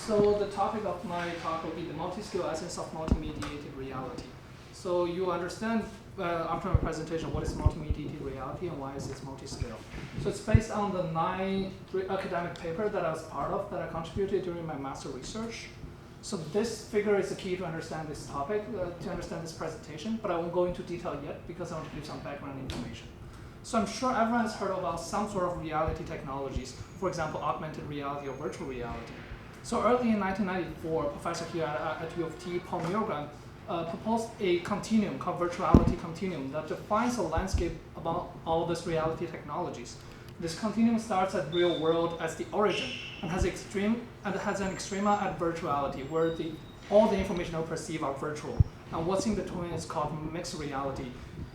So the topic of my talk will be the multi-scale essence of multi-mediated reality. So you understand after my presentation what is multi-mediated reality and why is it multi-scale. So it's based on the 9 academic paper that I was part of that I contributed during my master research. So this figure is the key to understand this topic, to understand this presentation, but I won't go into detail yet because I want to give some background information. So I'm sure everyone has heard about some sort of reality technologies, for example, augmented reality or virtual reality. So early in 1994, a professor here at U of T, Paul Milgram, proposed a continuum called virtuality continuum that defines a landscape about all these reality technologies. This continuum starts at real world as the origin and has an extrema at virtuality, where all the information we perceive are virtual. And what's in between is called mixed reality,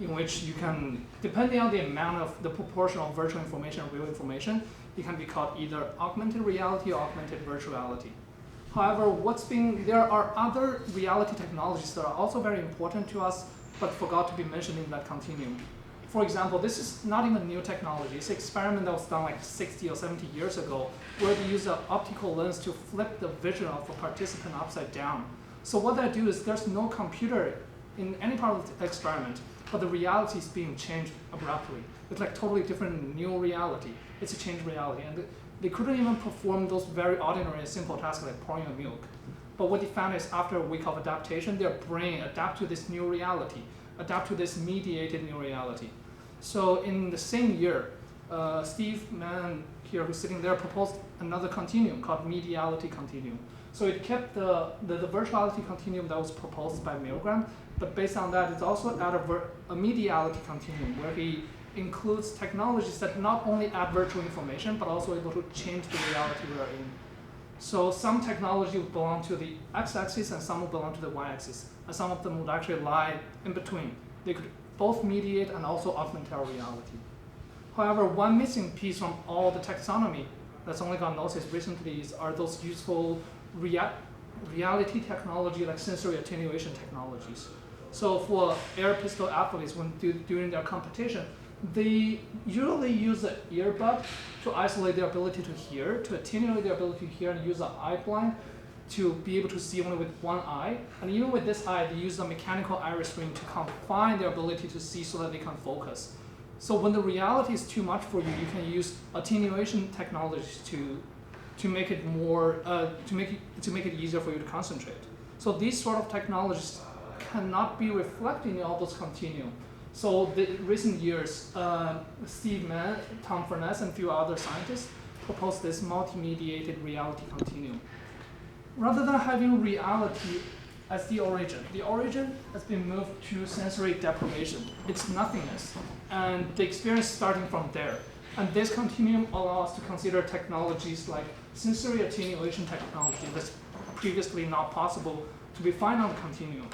in which you can, depending on the amount of the proportion of virtual information and real information, it can be called either augmented reality or augmented virtuality. However, there are other reality technologies that are also very important to us, but forgot to be mentioned in that continuum. For example, this is not even new technology. It's an experiment that was done like 60 or 70 years ago, where they use an optical lens to flip the vision of a participant upside down. So what they do is there's no computer in any part of the experiment, but the reality is being changed abruptly. It's like totally different new reality. It's a changed reality. And they couldn't even perform those very ordinary and simple tasks like pouring a milk. But what they found is after a week of adaptation, their brain adapt to this new reality, adapt to this mediated new reality. So in the same year, Steve Mann here, who's sitting there, proposed another continuum called mediality continuum. So it kept the virtuality continuum that was proposed by Milgram, but based on that, it's also added a mediality continuum where he includes technologies that not only add virtual information, but also able to change the reality we are in. So some technology would belong to the x-axis and some would belong to the y-axis, and some of them would actually lie in between. They could both mediate and also augment our reality. However, one missing piece from all the taxonomy that's only got noticed recently are those useful reality technology like sensory attenuation technologies. So for air pistol athletes, during their competition, they usually use an earbud to isolate their ability to hear, to attenuate their ability to hear, and use an eye blind to be able to see only with one eye. And even with this eye, they use a mechanical iris ring to confine their ability to see so that they can focus. So when the reality is too much for you, you can use attenuation technologies to make it more to make it easier for you to concentrate. So these sort of technologies cannot be reflected in all those continuum. So the recent years, Steve Mann, Tom Furness, and a few other scientists proposed this multi-mediated reality continuum. Rather than having reality as the origin has been moved to sensory deprivation. It's nothingness, and the experience starting from there. And this continuum allows us to consider technologies like sensory attenuation technology that's previously not possible to be found on the continuum.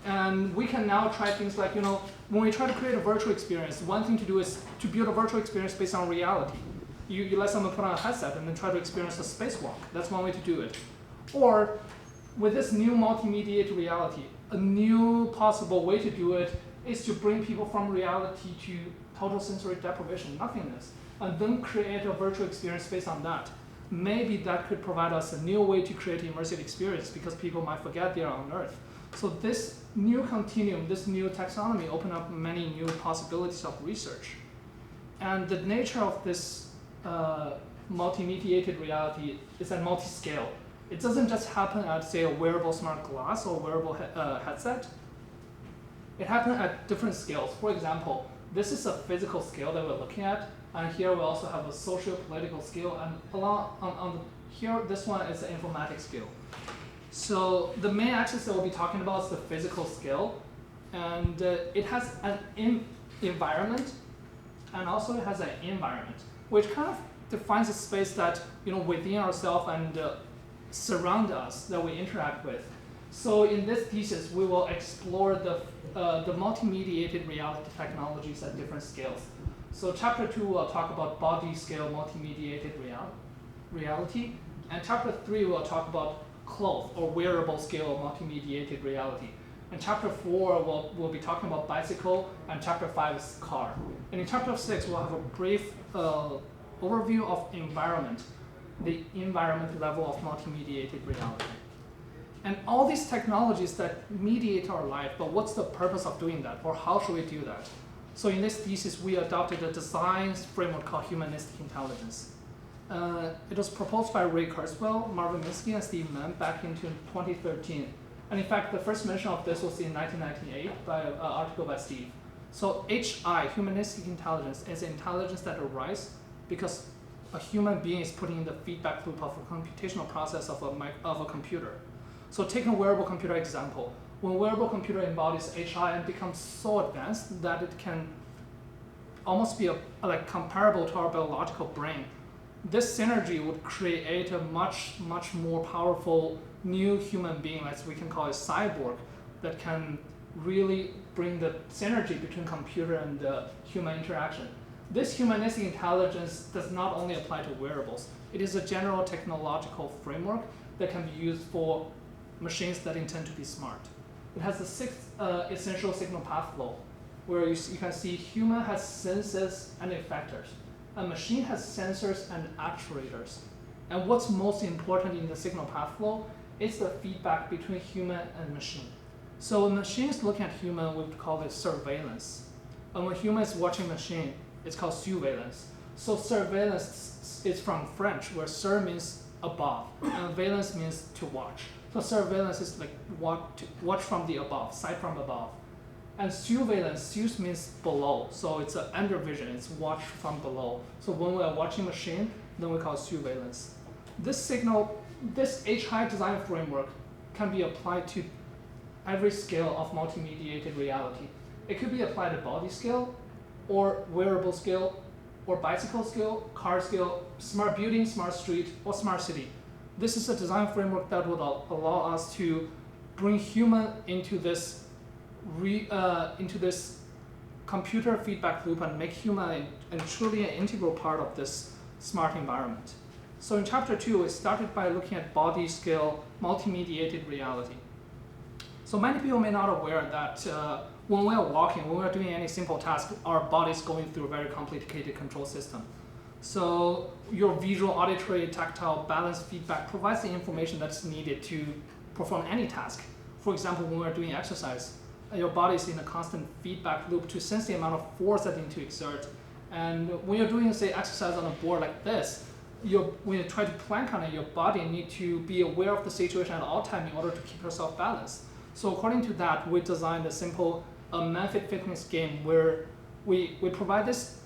And we can now try things like, when we try to create a virtual experience, one thing to do is to build a virtual experience based on reality. You let someone put on a headset and then try to experience a spacewalk. That's one way to do it. Or with this new multi-mediated reality, a new possible way to do it is to bring people from reality to total sensory deprivation, nothingness, and then create a virtual experience based on that. Maybe that could provide us a new way to create an immersive experience because people might forget they're on Earth. So this new continuum, this new taxonomy opened up many new possibilities of research. And the nature of this multi-mediated reality is at multi-scale. It doesn't just happen at, say, a wearable smart glass or wearable headset. It happens at different scales. For example, this is a physical scale that we're looking at, and here we also have a socio-political scale, and here this one is an informatics scale. So the main axis that we'll be talking about is the physical scale, and it has an environment, and also it has an environment, which kind of defines a space that within ourselves and surround us that we interact with. So in this thesis, we will explore the multi-mediated reality technologies at different scales. So chapter 2 will talk about body scale multi-mediated reality, and chapter 3 will talk about cloth or wearable scale multi-mediated reality. And chapter 4 we'll be talking about bicycle, and chapter 5 is car. And in chapter 6, we'll have a brief overview of environment. the environment level of multi-mediated reality. And all these technologies that mediate our life, but what's the purpose of doing that, or how should we do that? So in this thesis, we adopted a design framework called humanistic intelligence. It was proposed by Ray Kurzweil, Marvin Minsky, and Steve Mann back in 2013. And in fact, the first mention of this was in 1998 by an article by Steve. So HI, humanistic intelligence, is intelligence that arises because a human being is putting in the feedback loop of a computational process of a computer. So take a wearable computer example. When a wearable computer embodies HI and becomes so advanced that it can almost be like comparable to our biological brain, this synergy would create a much more powerful new human being, as we can call it cyborg, that can really bring the synergy between computer and human interaction. This humanistic intelligence does not only apply to wearables. It is a general technological framework that can be used for machines that intend to be smart. It has the 6 essential signal path flow, where you can see human has senses and effectors. A machine has sensors and actuators. And what's most important in the signal path flow is the feedback between human and machine. So when machine is looking at human, we would call it surveillance. And when human is watching machine, it's called surveillance. So surveillance is from French, where sur means above, and valence means to watch. So surveillance is like watch from the above, sight from above. And surveillance, sus means below, so it's an under vision, it's watch from below. So when we are watching machine, then we call it surveillance. This HI design framework can be applied to every scale of multi-mediated reality. It could be applied at body scale, or wearable scale, or bicycle scale, car scale, smart building, smart street, or smart city. This is a design framework that would allow us to bring human into this computer feedback loop and make human truly an integral part of this smart environment. So in chapter 2, we started by looking at body scale multi-mediated reality. So many people may not be aware that when we are walking, when we are doing any simple task, our body is going through a very complicated control system. So your visual, auditory, tactile, balance feedback provides the information that's needed to perform any task. For example, when we're doing exercise, your body is in a constant feedback loop to sense the amount of force that you need to exert. And when you're doing, say, exercise on a board like this, when you try to plank on it, your body needs to be aware of the situation at all times in order to keep yourself balanced. So according to that, we designed a simple method fitness game where we provide this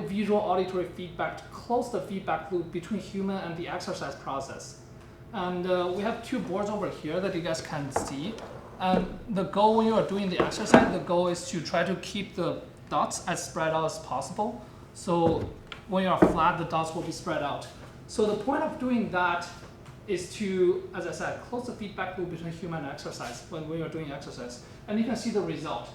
visual auditory feedback to close the feedback loop between human and the exercise process. And we have 2 boards over here that you guys can see. And the goal when you are doing the exercise, the goal is to try to keep the dots as spread out as possible. So when you are flat, the dots will be spread out. So the point of doing that is to, as I said, close the feedback loop between human and exercise when we are doing exercise. And you can see the result.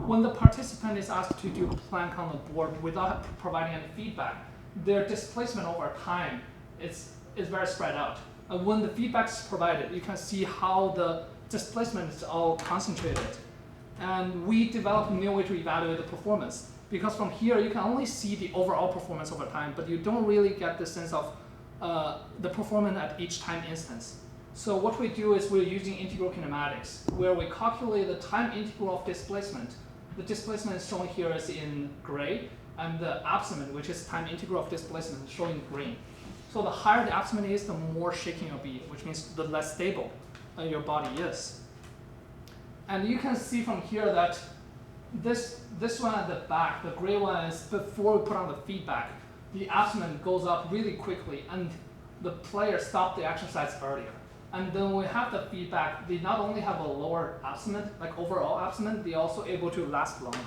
When the participant is asked to do plank on the board without providing any feedback, their displacement over time is very spread out. And when the feedback is provided, you can see how the displacement is all concentrated. And we developed a new way to evaluate the performance. Because from here, you can only see the overall performance over time, but you don't really get the sense of the performance at each time instance. So what we do is we're using integral kinematics, where we calculate the time integral of displacement. The displacement is shown here as in gray, and the absolute, which is time integral of displacement, is shown in green. So the higher the absolute is, the more shaking you'll be, which means the less stable your body is. And you can see from here that this one at the back, the gray one, is before we put on the feedback. The absolute goes up really quickly, and the player stopped the exercise earlier. And then when we have the feedback, they not only have a lower absolute, like overall absolute, they're also able to last longer.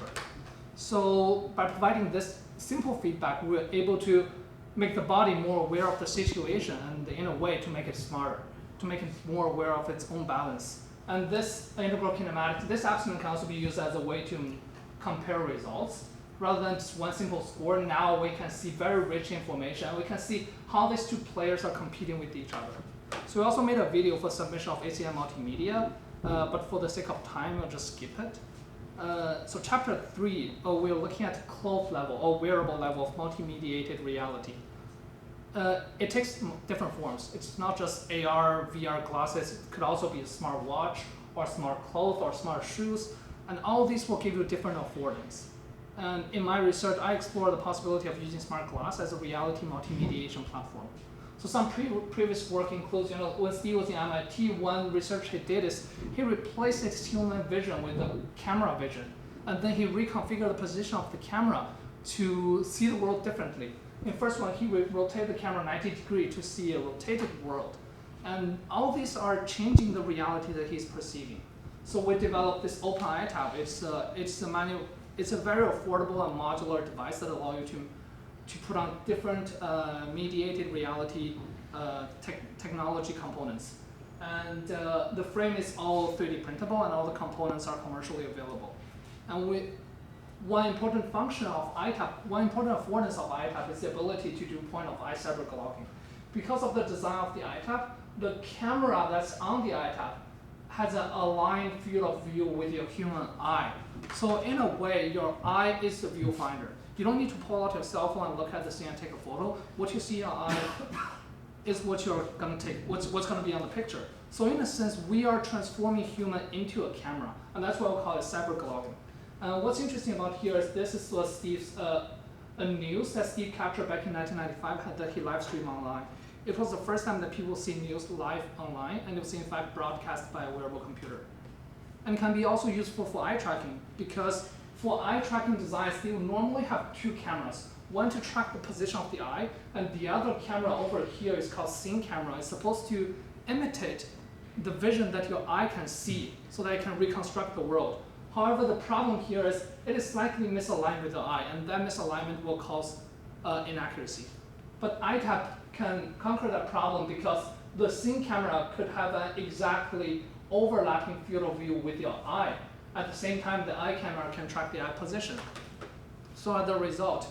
So by providing this simple feedback, we're able to make the body more aware of the situation and in a way to make it smarter, to make it more aware of its own balance. And this integral kinematics, this absolute can also be used as a way to compare results. Rather than just one simple score, now we can see very rich information, and we can see how these 2 players are competing with each other. So we also made a video for submission of ACM Multimedia, but for the sake of time, I'll just skip it. So chapter 3, we're looking at cloth level or wearable level of multi-mediated reality. it takes different forms. It's not just AR, VR glasses. It could also be a smart watch, or smart clothes, or smart shoes. And all these will give you different affordance. And in my research, I explore the possibility of using smart glass as a reality multimediation platform. So some previous work includes, when Steve was in MIT, one research he did is he replaced his human vision with the camera vision. And then he reconfigured the position of the camera to see the world differently. In the first one, he would rotate the camera 90 degrees to see a rotated world. And all these are changing the reality that he's perceiving. So we developed this open iTab. It's a very affordable and modular device that allows you to put on different mediated reality technology components. And the frame is all 3D printable, and all the components are commercially available. And one important function of iTab, one important affordance of iTab is the ability to do point-of-eye cyberglogging. Because of the design of the iTab, the camera that's on the iTab has an aligned field of view with your human eye. So in a way, your eye is the viewfinder. You don't need to pull out your cell phone and look at the thing and take a photo. What you see in your eye is what you're going to take, what's going to be on the picture. So in a sense, we are transforming human into a camera, and that's why we call it cyberglogging. What's interesting about here is this is what Steve's a news that Steve captured back in 1995 that he live streamed online. It was the first time that people see news live online, and it was in fact broadcast by a wearable computer. And can be also useful for eye tracking, because for eye tracking designs, they will normally have two cameras. One to track the position of the eye, and the other camera over here is called scene camera. It's supposed to imitate the vision that your eye can see so that it can reconstruct the world. However, the problem here is it is slightly misaligned with the eye, and that misalignment will cause inaccuracy. But iTab can conquer that problem because the scene camera could have an exactly overlapping field of view with your eye. At the same time, the eye camera can track the eye position. So as a result,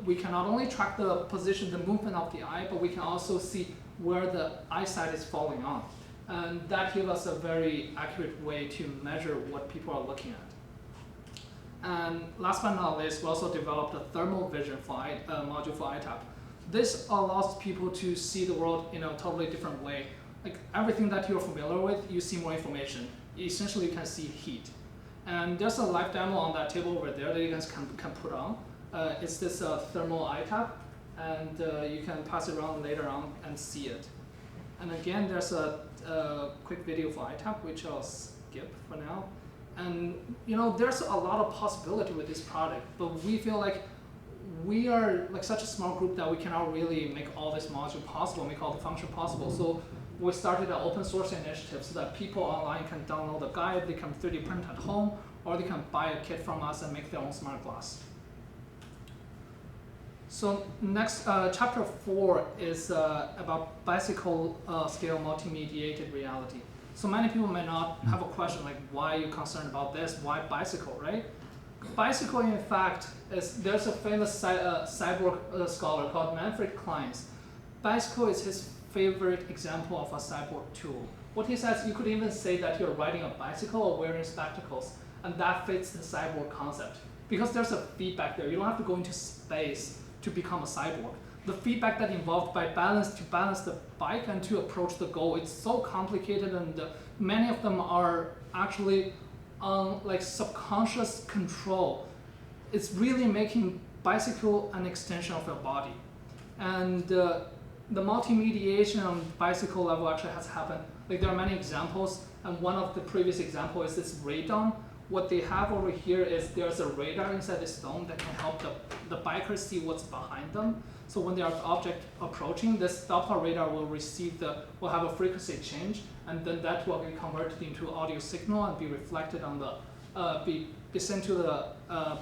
we can not only track the position, the movement of the eye, but we can also see where the eyesight is falling on. And that gives us a very accurate way to measure what people are looking at. And last but not least, we also developed a thermal vision module for iTab. This allows people to see the world in a totally different way. Like everything that you're familiar with, you see more information. Essentially, you can see heat. And there's a live demo on that table over there that you guys can put on. It's this thermal iTab, and you can pass it around later on and see it. And again, there's a quick video for iTab, which I'll skip for now. And there's a lot of possibility with this product, but we feel like we are like such a small group that we cannot really make all this module possible, make all the function possible. So we started an open source initiative so that people online can download the guide, they can 3D print at home, or they can buy a kit from us and make their own smart glass. So next, chapter 4 is about bicycle scale multimediated reality. So many people may not have a question like, why are you concerned about this? Why bicycle, right? Bicycle, in fact, there's a famous cyborg scholar called Manfred Kleins. Bicycle is his favorite example of a cyborg tool. What he says, you could even say that you're riding a bicycle or wearing spectacles, and that fits the cyborg concept. Because there's a feedback there. You don't have to go into space to become a cyborg. The feedback that involved by balance the bike and to approach the goal, it's so complicated, and many of them are actually like subconscious control. It's really making bicycle an extension of your body. And the multimediation on bicycle level actually has happened. Like there are many examples, and one of the previous examples is this radon. What they have over here is there's a radar inside the stone that can help the bikers see what's behind them. So when there are objects approaching, this Doppler radar will have a frequency change, and then that will be converted into audio signal and be reflected on be sent to the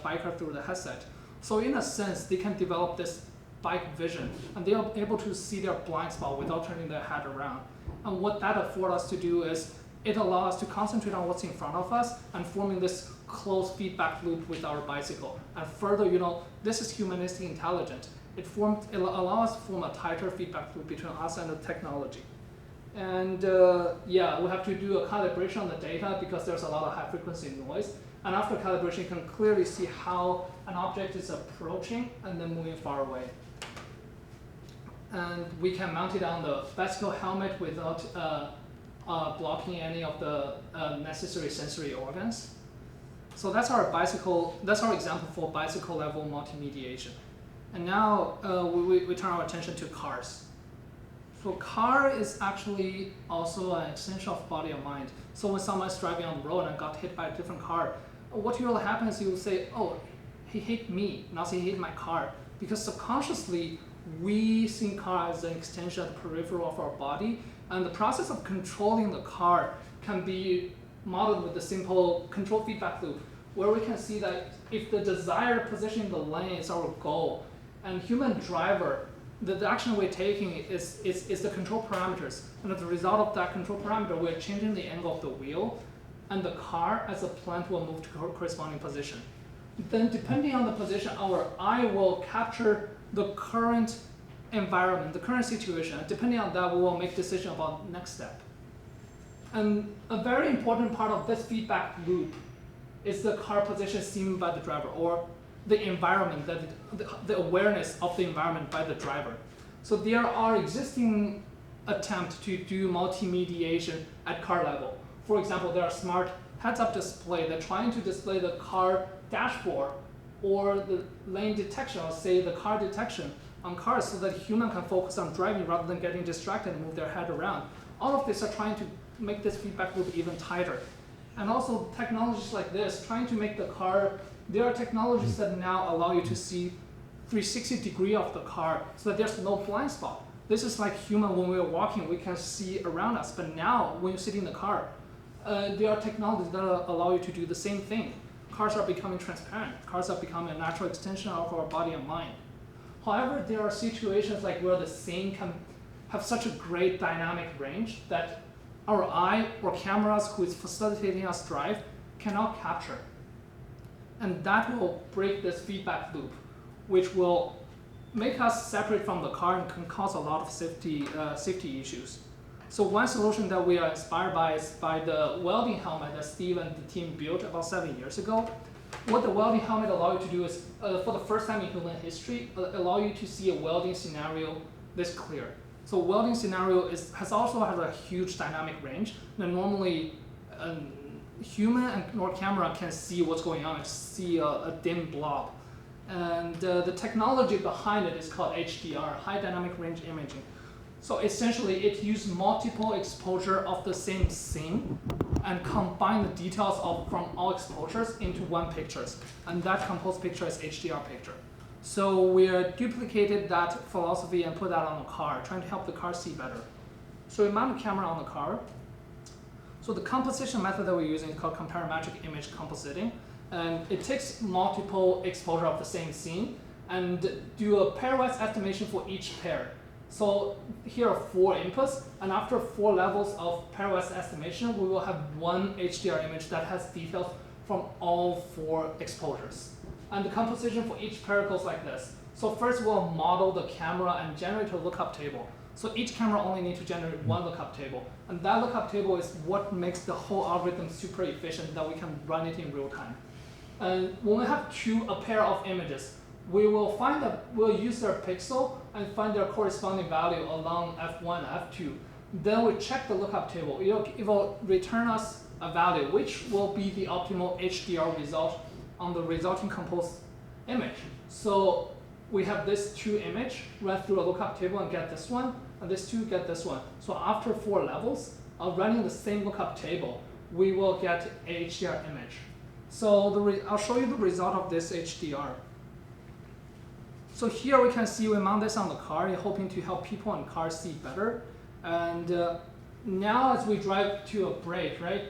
biker through the headset. So in a sense, they can develop this bike vision, and they are able to see their blind spot without turning their head around. And what that affords us to do is it allows us to concentrate on what's in front of us and forming this closed feedback loop with our bicycle. And further, this is humanistic intelligence. It allows us to form a tighter feedback loop between us and the technology. And yeah, we have to do a calibration on the data because there's a lot of high frequency noise. And after calibration, you can clearly see how an object is approaching and then moving far away. And we can mount it on the bicycle helmet without blocking any of the necessary sensory organs. So that's our example for bicycle level multimediation. And now we turn our attention to cars. So car is actually also an extension of body and mind. So when someone's driving on the road and got hit by a different car, what will happen is you'll say, oh, he hit me, not he hit my car. Because subconsciously, we see car as an extension of the peripheral of our body, and the process of controlling the car can be modeled with a simple control feedback loop, where we can see that if the desired position in the lane is our goal, and human driver, the action we're taking is the control parameters, and as a result of that control parameter, we're changing the angle of the wheel, and the car as a plant will move to corresponding position. Then depending on the position, our eye will capture the current environment, the current situation, and depending on that, we will make decision about next step. And a very important part of this feedback loop is the car position seen by the driver, or the environment, the awareness of the environment by the driver. So there are existing attempts to do multimediation at car level. For example, there are smart heads-up display that trying to display the car dashboard or the lane detection, or say the car detection on cars, so that human can focus on driving rather than getting distracted and move their head around. All of this are trying to make this feedback loop even tighter. And also technologies like this, trying to make the car, there are technologies that now allow you to see 360 degree of the car so that there's no blind spot. This is like human, when we're walking, we can see around us, but now when you sit in the car, there are technologies that allow you to do the same thing. Cars are becoming transparent. Cars are becoming a natural extension of our body and mind. However, there are situations like where the scene can have such a great dynamic range that our eye or cameras who is facilitating us drive cannot capture. And that will break this feedback loop, which will make us separate from the car and can cause a lot of safety issues. So one solution that we are inspired by is by the welding helmet that Steve and the team built about 7 years ago. What the welding helmet allows you to do is, for the first time in human history, allow you to see a welding scenario this clear. So welding scenario has a huge dynamic range. And normally, human nor camera can see what's going on, just see a dim blob. And the technology behind it is called HDR, High Dynamic Range Imaging. So essentially, it uses multiple exposure of the same scene and combine the details from all exposures into one picture. And that composed picture is HDR picture. So we duplicated that philosophy and put that on the car, trying to help the car see better. So we mount a camera on the car. So the composition method that we're using is called comparametric image compositing. And it takes multiple exposure of the same scene and do a pairwise estimation for each pair. So here are 4 inputs, and after 4 levels of pairwise estimation, we will have one HDR image that has details from all 4 exposures. And the composition for each pair goes like this. So first we'll model the camera and generate a lookup table. So each camera only needs to generate one lookup table. And that lookup table is what makes the whole algorithm super efficient, that we can run it in real time. And when we have a pair of images, we'll use their pixel and find their corresponding value along F1, F2. Then we check the lookup table. It will return us a value, which will be the optimal HDR result on the resulting composed image. So we have this 2 image, run through a lookup table and get this one, and this 2 get this one. So after 4 levels of running the same lookup table, we will get a HDR image. So I'll show you the result of this HDR. So here we can see we mount this on the car, hoping to help people in cars see better. And now as we drive to a break, right?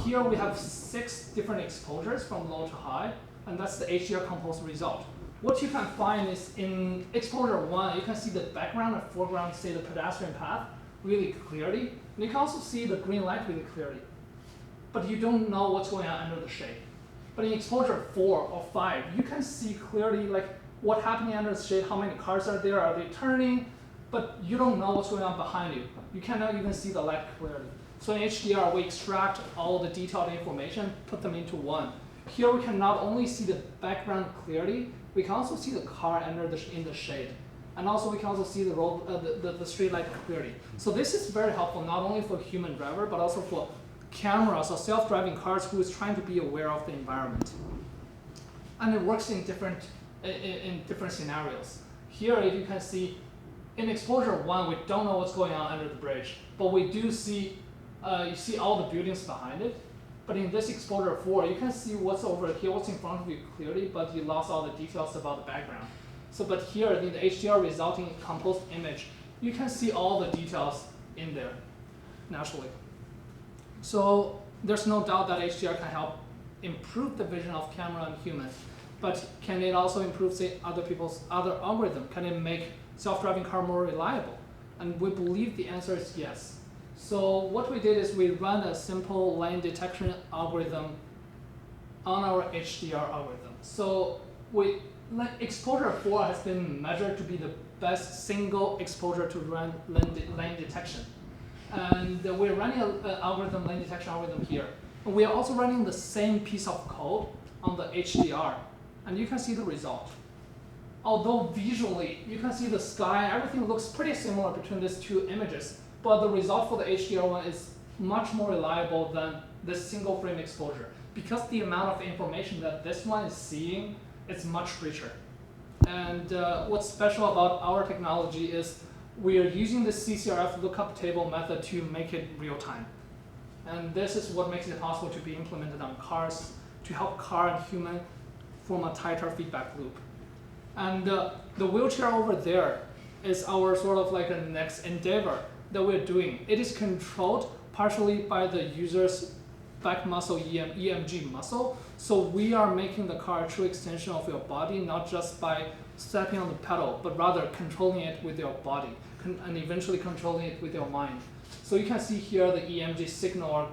Here we have 6 different exposures from low to high, and that's the HDR composed result. What you can find is in exposure 1, you can see the background and foreground, say the pedestrian path, really clearly. And you can also see the green light really clearly. But you don't know what's going on under the shade. But in exposure 4 or 5, you can see clearly like what's happening under the shade, how many cars are there, are they turning, but you don't know what's going on behind you. You cannot even see the light clearly. So in HDR, we extract all the detailed information, put them into one. Here we can not only see the background clearly, we can also see the car in the shade. And also we can also see the road, the street light clearly. So this is very helpful not only for human driver, but also for cameras or self-driving cars who is trying to be aware of the environment. And it works in different scenarios. Here, if you can see, in exposure 1, we don't know what's going on under the bridge, but we do see, you see all the buildings behind it. But in this exposure 4, you can see what's over here, what's in front of you clearly, but you lost all the details about the background. So, but here in the HDR resulting composed image, you can see all the details in there, naturally. So there's no doubt that HDR can help improve the vision of camera and human. But can it also improve, say, other algorithm? Can it make self-driving car more reliable? And we believe the answer is yes. So what we did is we ran a simple lane detection algorithm on our HDR algorithm. So exposure 4 has been measured to be the best single exposure to run lane detection. And we're running an lane detection algorithm here. And we are also running the same piece of code on the HDR. And you can see the result. Although visually, you can see the sky, everything looks pretty similar between these two images. But the result for the HDR one is much more reliable than this single frame exposure, because the amount of information that this one is seeing is much richer. And what's special about our technology is we are using the CCRF lookup table method to make it real time. And this is what makes it possible to be implemented on cars to help car and human form a tighter feedback loop. And the wheelchair over there is our sort of like a next endeavor that we're doing. It is controlled partially by the user's back muscle, EMG muscle. So we are making the car a true extension of your body, not just by stepping on the pedal, but rather controlling it with your body and eventually controlling it with your mind. So you can see here the EMG signal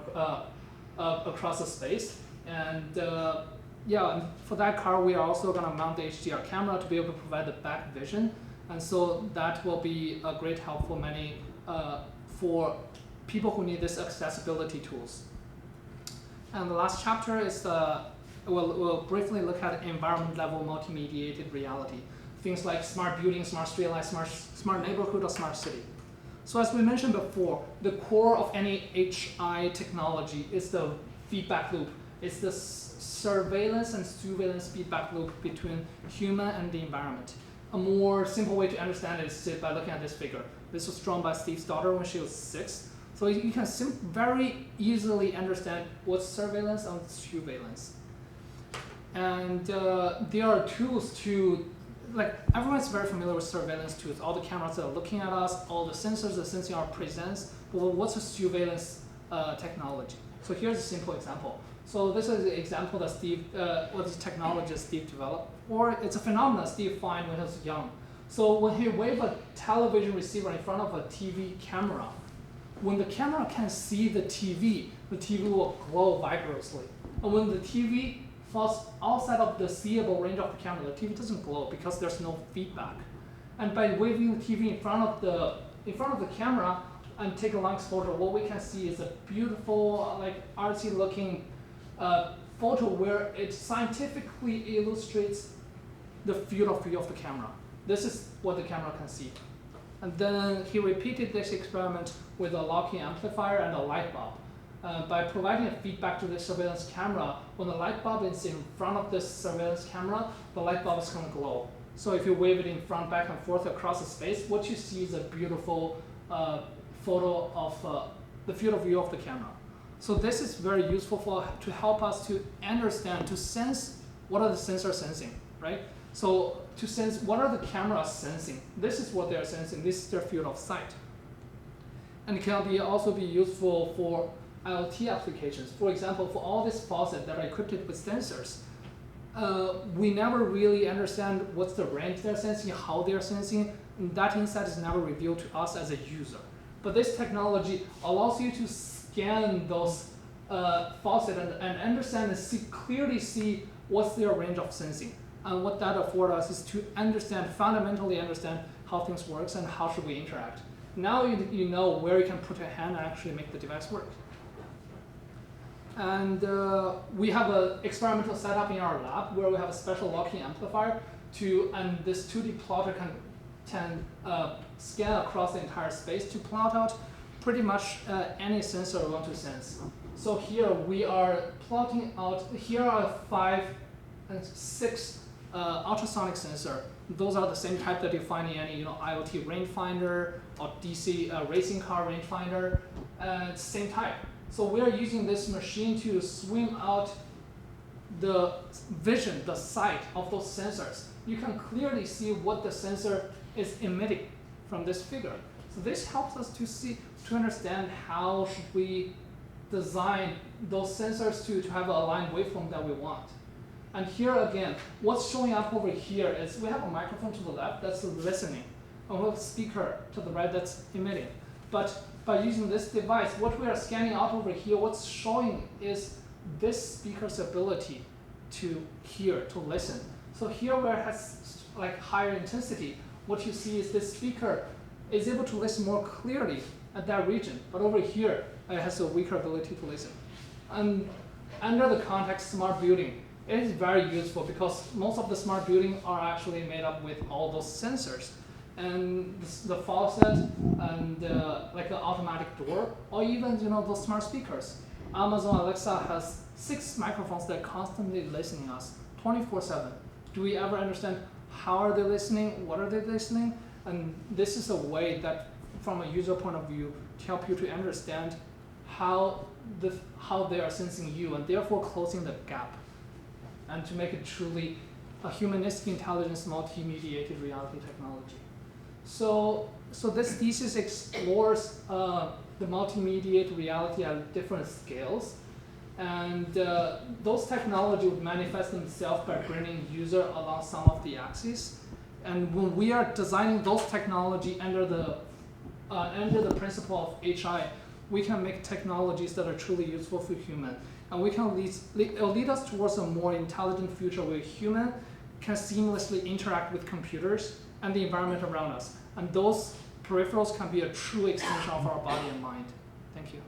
across the space. And yeah, and for that car, we are also going to mount the HDR camera to be able to provide the back vision. And so that will be a great help for many, for people who need this accessibility tools. And the last chapter is, we'll briefly look at environment level multi-mediated reality. Things like smart building, smart street light, smart neighborhood, or smart city. So as we mentioned before, the core of any HI technology is the feedback loop. It's the surveillance and surveillance feedback loop between human and the environment. A more simple way to understand it is by looking at this figure. This was drawn by Steve's daughter when she was 6. So you can very easily understand what's surveillance and surveillance. And there are tools to, like, everyone's very familiar with surveillance tools. All the cameras that are looking at us, all the sensors that are sensing our presence. Well, what's a surveillance technology? So here's a simple example. So this is an example that this technologist Steve developed, or it's a phenomenon Steve found when he was young. So when he waved a television receiver in front of a TV camera, when the camera can see the TV will glow vigorously. And when the TV falls outside of the seeable range of the camera, the TV doesn't glow because there's no feedback. And by waving the TV in front of the camera and take a long exposure, what we can see is a beautiful, like, artsy-looking photo where it scientifically illustrates the field of view of the camera. This is what the camera can see. And then he repeated this experiment with a locking amplifier and a light bulb. By providing a feedback to the surveillance camera, when the light bulb is in front of this surveillance camera, the light bulb is going to glow. So if you wave it in front, back and forth across the space, what you see is a beautiful photo of the field of view of the camera. So this is very useful to help us to understand, to sense what are the sensors sensing, right? So to sense what are the cameras sensing. This is what they're sensing. This is their field of sight. And it can also be useful for IoT applications. For example, for all these faucets that are equipped with sensors, we never really understand what's the range they're sensing, how they're sensing, and that insight is never revealed to us as a user. But this technology allows you to scan those faucets and understand and clearly see what's their range of sensing. And what that affords us is to fundamentally understand how things work and how should we interact. Now you know where you can put your hand and actually make the device work. And we have an experimental setup in our lab where we have a special locking amplifier and this 2D plotter can can scan across the entire space to plot out pretty much any sensor we want to sense. So here we are plotting out, here are 5 and 6 ultrasonic sensor. Those are the same type that you find in any IoT rangefinder or DC racing car rangefinder, same type. So we are using this machine to swim out the vision, the sight of those sensors. You can clearly see what the sensor is emitting from this figure. So this helps us to understand how should we design those sensors to have an aligned waveform that we want. And here again, what's showing up over here is we have a microphone to the left that's listening, and we have a speaker to the right that's emitting. But by using this device, what we are scanning out over here, what's showing is this speaker's ability to hear, to listen. So here where it has like higher intensity, what you see is this speaker is able to listen more clearly at that region, but over here it has a weaker ability to listen. And under the context smart building, it is very useful because most of the smart building are actually made up with all those sensors. And the faucet and like an automatic door, or even those smart speakers. Amazon Alexa has 6 microphones that are constantly listening to us 24/7. Do we ever understand how are they listening? What are they listening? And this is a way that, from a user point of view, to help you to understand how they are sensing you, and therefore closing the gap, and to make it truly a humanistic intelligence multi-mediated reality technology. So this thesis explores the multi-mediated reality at different scales, and those technologies would manifest themselves by bringing user along some of the axes. And when we are designing those technology under the principle of HI, we can make technologies that are truly useful for human, and we can lead us towards a more intelligent future where human can seamlessly interact with computers and the environment around us. And those peripherals can be a true extension of our body and mind. Thank you.